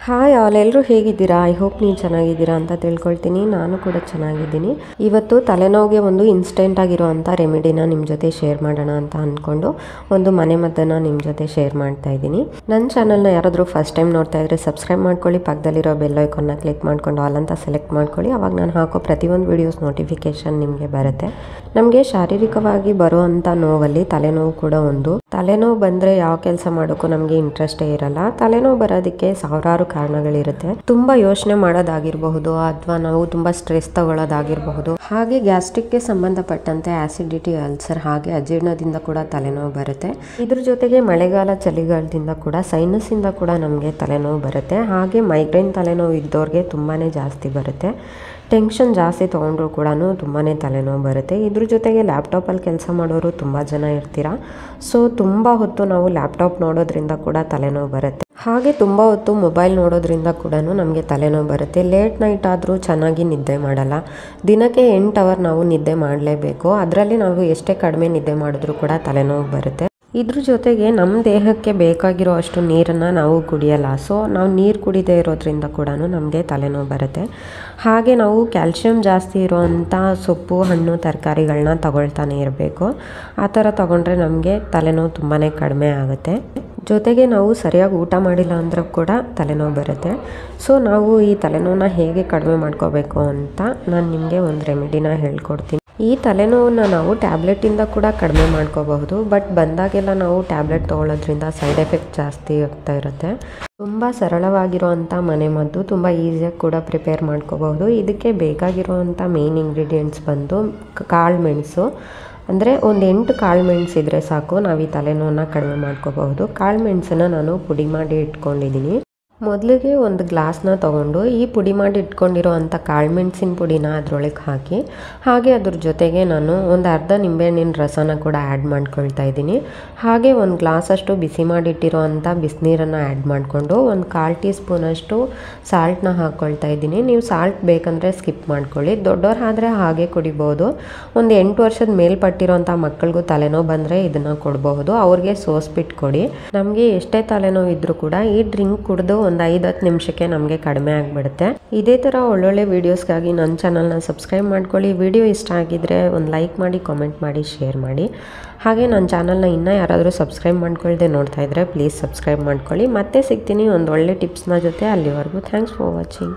Hi all, ಎಲ್ಲರೂ ಹೇಗಿದ್ದೀರಾ? I hope ನೀವು ಚೆನ್ನಾಗಿದ್ದೀರಾ ಅಂತ ತಿಳ್ಕೊಳ್ತೀನಿ. ನಾನು ಕೂಡ ಚೆನ್ನಾಗಿದ್ದೀನಿ. ಇವತ್ತು ತಲೆನೋವಿಗೆ ಒಂದು ಇನ್ಸ್ಟೆಂಟ್ ಆಗಿರುವಂಥ ರೆಮಿಡಿನ ನಿಮ್ಮ ಜೊತೆ ಶೇರ್ ಮಾಡೋಣ ಅಂತ ಅಂದ್ಕೊಂಡು ಒಂದು ಮನೆಮದ್ದನ್ನು ನಿಮ್ಮ ಜೊತೆ ಶೇರ್ ಮಾಡ್ತಾ ಇದ್ದೀನಿ. ನನ್ನ ಚಾನಲ್ನ ಯಾರಾದರೂ ಫಸ್ಟ್ ಟೈಮ್ ನೋಡ್ತಾ ಇದ್ರೆ ಸಬ್ಸ್ಕ್ರೈಬ್ ಮಾಡ್ಕೊಳ್ಳಿ, ಪಕ್ಕದಲ್ಲಿರೋ ಬೆಲ್ ಐಕಾನ್ನ ಕ್ಲಿಕ್ ಮಾಡ್ಕೊಂಡು ಆಲ್ ಅಂತ ಸೆಲೆಕ್ಟ್ ಮಾಡ್ಕೊಳ್ಳಿ. ಅವಾಗ ನಾನು ಹಾಕೋ ಪ್ರತಿಯೊಂದು ವಿಡಿಯೋಸ್ ನೋಟಿಫಿಕೇಶನ್ ನಿಮಗೆ ಬರುತ್ತೆ. ನಮಗೆ ಶಾರೀರಿಕವಾಗಿ ಬರುವಂಥ ನೋವಲ್ಲಿ ತಲೆನೋವು ಕೂಡ ಒಂದು. ತಲೆನೋವು ಬಂದರೆ ಯಾವ ಕೆಲಸ ಮಾಡೋಕ್ಕೂ ನಮಗೆ ಇಂಟ್ರೆಸ್ಟೇ ಇರಲ್ಲ. ತಲೆನೋವು ಬರೋದಕ್ಕೆ ಸಾವಿರಾರು ಕಾರಣಗಳಿರುತ್ತೆ. ತುಂಬಾ ಯೋಚನೆ ಮಾಡೋದಾಗಿರಬಹುದು, ಅಥವಾ ನಾವು ತುಂಬಾ ಸ್ಟ್ರೆಸ್ ತಗೊಳ್ಳೋದಾಗಿರಬಹುದು. ಹಾಗೆ ಗ್ಯಾಸ್ಟ್ರಿಕ್ಗೆ ಸಂಬಂಧಪಟ್ಟಂತೆ ಆಸಿಡಿಟಿ, ಅಲ್ಸರ್, ಹಾಗೆ ಅಜೀರ್ಣದಿಂದ ಕೂಡ ತಲೆನೋವು ಬರುತ್ತೆ. ಇದ್ರ ಜೊತೆಗೆ ಮಳೆಗಾಲ ಚಳಿಗಾಲದಿಂದ ಕೂಡ ಸೈನಸ್ ಇಂದ ಕೂಡ ನಮಗೆ ತಲೆನೋವು ಬರುತ್ತೆ. ಹಾಗೆ ಮೈಗ್ರೇನ್ ತಲೆನೋವು ಇದ್ದವ್ರಿಗೆ ತುಂಬಾನೇ ಜಾಸ್ತಿ ಬರುತ್ತೆ. ಟೆನ್ಷನ್ ಜಾಸ್ತಿ ತೊಗೊಂಡ್ರು ಕೂಡ ತುಂಬಾ ತಲೆನೋವು ಬರುತ್ತೆ. ಇದ್ರ ಜೊತೆಗೆ ಲ್ಯಾಪ್ಟಾಪಲ್ಲಿ ಕೆಲಸ ಮಾಡೋರು ತುಂಬ ಜನ ಇರ್ತೀರಾ. ಸೊ ತುಂಬ ಹೊತ್ತು ನಾವು ಲ್ಯಾಪ್ಟಾಪ್ ನೋಡೋದ್ರಿಂದ ಕೂಡ ತಲೆನೋವು ಬರುತ್ತೆ. ಹಾಗೆ ತುಂಬ ಹೊತ್ತು ಮೊಬೈಲ್ ನೋಡೋದ್ರಿಂದ ಕೂಡ ನಮಗೆ ತಲೆನೋವು ಬರುತ್ತೆ. ಲೇಟ್ ನೈಟ್ ಆದರೂ ಚೆನ್ನಾಗಿ ನಿದ್ದೆ ಮಾಡಲ್ಲ. ದಿನಕ್ಕೆ 8 ಅವರ್ ನಾವು ನಿದ್ದೆ ಮಾಡಲೇಬೇಕು. ಅದರಲ್ಲಿ ನಾವು ಎಷ್ಟೇ ಕಡಿಮೆ ನಿದ್ದೆ ಮಾಡಿದ್ರೂ ಕೂಡ ತಲೆನೋವು ಬರುತ್ತೆ. ಇದ್ರ ಜೊತೆಗೆ ನಮ್ಮ ದೇಹಕ್ಕೆ ಬೇಕಾಗಿರೋ ಅಷ್ಟು ನೀರನ್ನು ನಾವು ಕುಡಿಯಲ್ಲ. ಸೊ ನಾವು ನೀರು ಕುಡಿದೇ ಇರೋದ್ರಿಂದ ಕೂಡ ನಮಗೆ ತಲೆನೋವು ಬರುತ್ತೆ. ಹಾಗೆ ನಾವು ಕ್ಯಾಲ್ಶಿಯಂ ಜಾಸ್ತಿ ಇರುವಂಥ ಸೊಪ್ಪು, ಹಣ್ಣು, ತರಕಾರಿಗಳನ್ನ ತಗೊಳ್ತಾನೆ ಇರಬೇಕು. ಆ ಥರ ತಗೊಂಡ್ರೆ ನಮಗೆ ತಲೆನೋವು ತುಂಬಾ ಕಡಿಮೆ ಆಗುತ್ತೆ. ಜೊತೆಗೆ ನಾವು ಸರಿಯಾಗಿ ಊಟ ಮಾಡಿಲ್ಲ ಅಂದರೂ ಕೂಡ ತಲೆನೋವು ಬರುತ್ತೆ. ಸೊ ನಾವು ಈ ತಲೆನೋವನ್ನ ಹೇಗೆ ಕಡಿಮೆ ಮಾಡ್ಕೋಬೇಕು ಅಂತ ನಾನು ನಿಮಗೆ ಒಂದು ರೆಮಿಡಿನ ಹೇಳ್ಕೊಡ್ತೀನಿ. ಈ ತಲೆನೋವನ್ನು ನಾವು ಟ್ಯಾಬ್ಲೆಟಿಂದ ಕೂಡ ಕಡಿಮೆ ಮಾಡ್ಕೋಬಹುದು. ಬಟ್ ಬಂದಾಗೆಲ್ಲ ನಾವು ಟ್ಯಾಬ್ಲೆಟ್ ತೊಗೊಳ್ಳೋದ್ರಿಂದ ಸೈಡ್ ಎಫೆಕ್ಟ್ ಜಾಸ್ತಿ ಆಗ್ತಾ ಇರುತ್ತೆ. ತುಂಬ ಸರಳವಾಗಿರುವಂಥ ಮನೆಮದ್ದು, ತುಂಬ ಈಸಿಯಾಗಿ ಕೂಡ ಪ್ರಿಪೇರ್ ಮಾಡ್ಕೋಬಹುದು. ಇದಕ್ಕೆ ಬೇಕಾಗಿರುವಂಥ ಮೇನ್ ಇಂಗ್ರೀಡಿಯೆಂಟ್ಸ್ ಬಂದು ಕಾಳು ಮೆಣಸು. ಅಂದರೆ ಒಂದು 8 ಕಾಳು ಮೆಣಸು ಇದ್ದರೆ ಸಾಕು, ನಾವು ಈ ತಲೆನೋವನ್ನು ಕಡಿಮೆ ಮಾಡ್ಕೋಬಹುದು. ಕಾಳು ಮೆಣಸನ್ನು ನಾನು ಪುಡಿ ಮಾಡಿ ಇಟ್ಕೊಂಡಿದ್ದೀನಿ. ಮೊದಲಿಗೆ ಒಂದು ಗ್ಲಾಸ್ನ ತೊಗೊಂಡು ಈ ಪುಡಿ ಮಾಡಿ ಇಟ್ಕೊಂಡಿರೋ ಅಂಥ ಕಾಳುಮೆಣಸಿನ ಪುಡಿನ ಅದರೊಳಗೆ ಹಾಕಿ, ಹಾಗೆ ಅದ್ರ ಜೊತೆಗೆ ನಾನು ಒಂದು ಅರ್ಧ ನಿಂಬೆಹಣ್ಣಿನ ರಸನ ಕೂಡ ಆ್ಯಡ್ ಮಾಡ್ಕೊಳ್ತಾ ಇದ್ದೀನಿ. ಹಾಗೆ ಒಂದು ಗ್ಲಾಸಷ್ಟು ಬಿಸಿ ಮಾಡಿಟ್ಟಿರೋ ಅಂಥ ಬಿಸಿನೀರನ್ನು ಆ್ಯಡ್ ಮಾಡಿಕೊಂಡು ಒಂದು 1/4 ಟೀ ಸ್ಪೂನಷ್ಟು ಸಾಲ್ಟನ್ನ ಹಾಕ್ಕೊಳ್ತಾ ಇದ್ದೀನಿ. ನೀವು ಸಾಲ್ಟ್ ಬೇಕಂದರೆ ಸ್ಕಿಪ್ ಮಾಡ್ಕೊಳ್ಳಿ. ದೊಡ್ಡವ್ರಾದರೆ ಹಾಗೆ ಕುಡಿಬೋದು. ಒಂದು 8 ವರ್ಷದ ಮೇಲ್ಪಟ್ಟಿರೋಂಥ ಮಕ್ಕಳಿಗೂ ತಲೆನೋವು ಬಂದರೆ ಇದನ್ನು ಕೊಡಬಹುದು. ಅವ್ರಿಗೆ ಸೋಸ್ಬಿಟ್ಟು ಕೊಡಿ. ನಮಗೆ ಎಷ್ಟೇ ತಲೆನೋವು ಇದ್ದರೂ ಕೂಡ ಈ ಡ್ರಿಂಕ್ ಕುಡಿದು ಒಂದು 5-10 ನಿಮಿಷಕ್ಕೆ ನಮಗೆ ಕಡಿಮೆ ಆಗಿಬಿಡುತ್ತೆ. ಇದೇ ಥರ ಒಳ್ಳೊಳ್ಳೆ ವೀಡಿಯೋಸ್ಗಾಗಿ ನನ್ನ ಚಾನಲ್ನ ಸಬ್ಸ್ಕ್ರೈಬ್ ಮಾಡ್ಕೊಳ್ಳಿ. ವಿಡಿಯೋ ಇಷ್ಟ ಆಗಿದ್ರೆ ಒಂದು ಲೈಕ್ ಮಾಡಿ, ಕಾಮೆಂಟ್ ಮಾಡಿ, ಶೇರ್ ಮಾಡಿ. ಹಾಗೆ ನನ್ನ ಚಾನಲ್ನ ಇನ್ನೂ ಯಾರಾದರೂ ಸಬ್ಸ್ಕ್ರೈಬ್ ಮಾಡ್ಕೊಳ್ದೆ ನೋಡ್ತಾ ಇದ್ದರೆ ಪ್ಲೀಸ್ ಸಬ್ಸ್ಕ್ರೈಬ್ ಮಾಡ್ಕೊಳ್ಳಿ. ಮತ್ತೆ ಸಿಗ್ತೀನಿ ಒಂದು ಒಳ್ಳೆ ಟಿಪ್ಸ್ನ ಜೊತೆ. ಅಲ್ಲಿವರೆಗೂ ಥ್ಯಾಂಕ್ಸ್ ಫಾರ್ ವಾಚಿಂಗ್.